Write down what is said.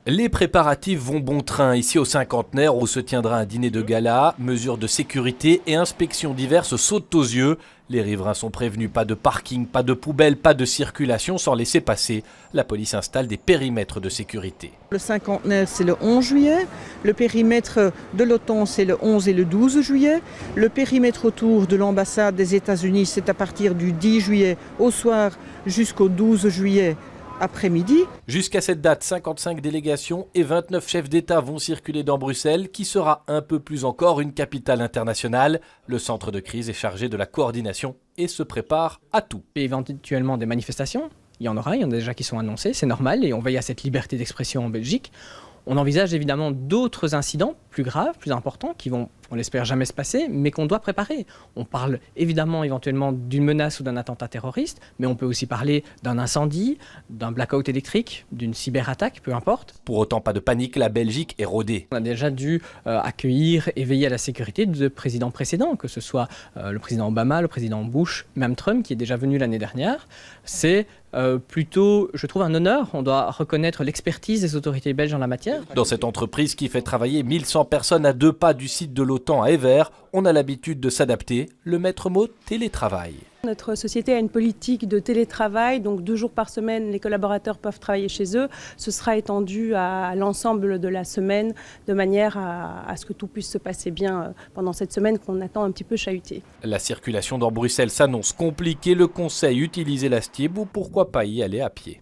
Les préparatifs vont bon train ici au Cinquantenaire où se tiendra un dîner de gala. Mesures de sécurité et inspections diverses sautent aux yeux. Les riverains sont prévenus, pas de parking, pas de poubelle, pas de circulation sans laisser passer. La police installe des périmètres de sécurité. Le Cinquantenaire, c'est le 11 juillet. Le périmètre de l'OTAN, c'est le 11 et le 12 juillet. Le périmètre autour de l'ambassade des États-Unis, c'est à partir du 10 juillet au soir jusqu'au 12 juillet après-midi. Jusqu'à cette date, 55 délégations et 29 chefs d'État vont circuler dans Bruxelles, qui sera un peu plus encore une capitale internationale. Le centre de crise est chargé de la coordination et se prépare à tout. Et éventuellement des manifestations, il y en a déjà qui sont annoncées, c'est normal, et on veille à cette liberté d'expression en Belgique. On envisage évidemment d'autres incidents plus graves, plus importants, qui vont, on l'espère, jamais se passer, mais qu'on doit préparer. On parle évidemment éventuellement d'une menace ou d'un attentat terroriste, mais on peut aussi parler d'un incendie, d'un blackout électrique, d'une cyberattaque, peu importe. Pour autant, pas de panique, la Belgique est rodée. On a déjà dû accueillir et veiller à la sécurité de présidents précédents, que ce soit le président Obama, le président Bush, même Trump, qui est déjà venu l'année dernière. C'est plutôt, je trouve, un honneur. On doit reconnaître l'expertise des autorités belges en la matière. Dans cette entreprise qui fait travailler 1100 personnes à 2 pas du site de l'OTAN à Evere, on a l'habitude de s'adapter. Le maître mot, télétravail. Notre société a une politique de télétravail, donc 2 jours par semaine, les collaborateurs peuvent travailler chez eux. Ce sera étendu à l'ensemble de la semaine, de manière à ce que tout puisse se passer bien pendant cette semaine qu'on attend un petit peu chahutée. La circulation dans Bruxelles s'annonce compliquée. Le conseil, utiliser la STIB ou pourquoi pas y aller à pied.